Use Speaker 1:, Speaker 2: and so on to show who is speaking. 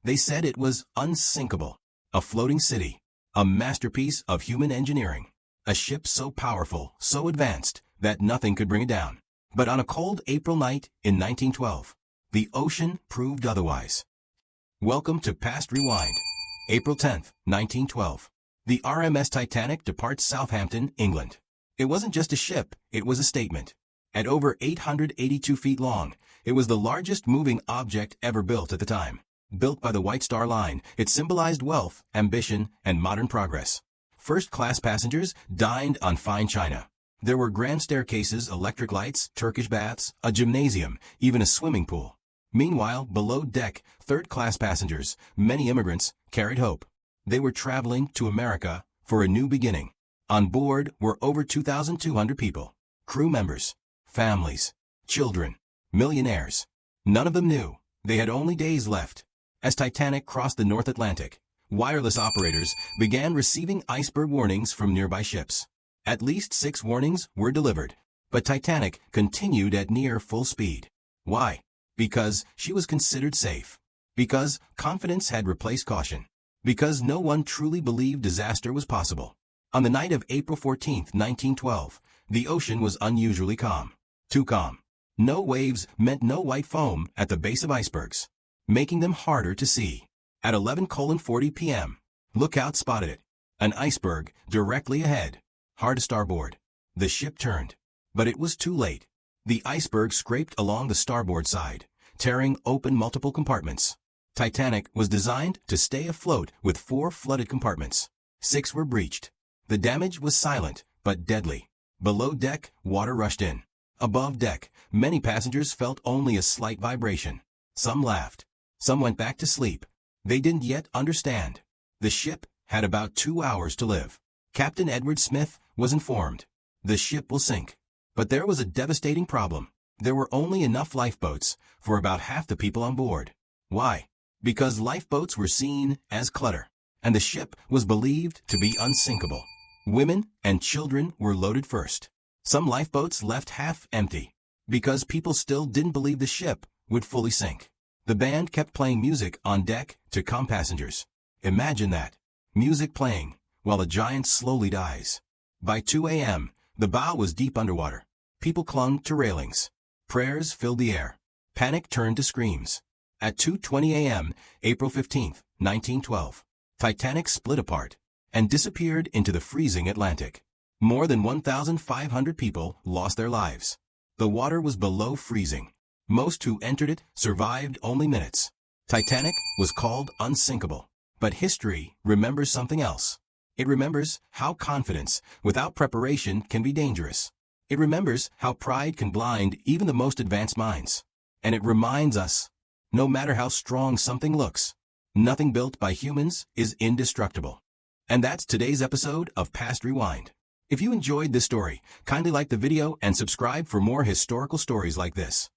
Speaker 1: They said it was unsinkable, a floating city, a masterpiece of human engineering, a ship so powerful, so advanced, that nothing could bring it down. But on a cold April night in 1912, the ocean proved otherwise. Welcome to Past Rewind. April 10th, 1912. The RMS Titanic departs Southampton, England. It wasn't just a ship, it was a statement. At over 882 feet long, it was the largest moving object ever built at the time. Built by the White Star Line, it symbolized wealth, ambition, and modern progress. First-class passengers dined on fine china. There were grand staircases, electric lights, Turkish baths, a gymnasium, even a swimming pool. Meanwhile, below deck, third-class passengers, many immigrants, carried hope. They were traveling to America for a new beginning. On board were over 2,200 people. Crew members, families, children, millionaires. None of them knew they had only days left. As Titanic crossed the North Atlantic, wireless operators began receiving iceberg warnings from nearby ships. At least 6 warnings were delivered, but Titanic continued at near full speed. Why? Because she was considered safe. Because confidence had replaced caution. Because no one truly believed disaster was possible. On the night of April 14, 1912, the ocean was unusually calm. Too calm. No waves meant no white foam at the base of icebergs, making them harder to see. At 11:40 p.m., Lookout spotted it. An iceberg directly ahead. Hard to starboard. The ship turned. But it was too late. The iceberg scraped along the starboard side, tearing open multiple compartments. Titanic was designed to stay afloat with 4 flooded compartments. 6 were breached. The damage was silent, but deadly. Below deck, water rushed in. Above deck, many passengers felt only a slight vibration. Some laughed. Some went back to sleep. They didn't yet understand. The ship had about 2 hours to live. Captain Edward Smith was informed. The ship will sink. But there was a devastating problem. There were only enough lifeboats for about half the people on board. Why? Because lifeboats were seen as clutter, and the ship was believed to be unsinkable. Women and children were loaded first. Some lifeboats left half empty, because people still didn't believe the ship would fully sink. The band kept playing music on deck to calm passengers. Imagine that. Music playing, while a giant slowly dies. By 2 a.m., the bow was deep underwater. People clung to railings. Prayers filled the air. Panic turned to screams. At 2:20 a.m., April 15, 1912, Titanic split apart and disappeared into the freezing Atlantic. More than 1,500 people lost their lives. The water was below freezing. Most who entered it survived only minutes. Titanic was called unsinkable. But history remembers something else. It remembers how confidence without preparation can be dangerous. It remembers how pride can blind even the most advanced minds. And it reminds us, no matter how strong something looks, nothing built by humans is indestructible. And that's today's episode of Past Rewind. If you enjoyed this story, kindly like the video and subscribe for more historical stories like this.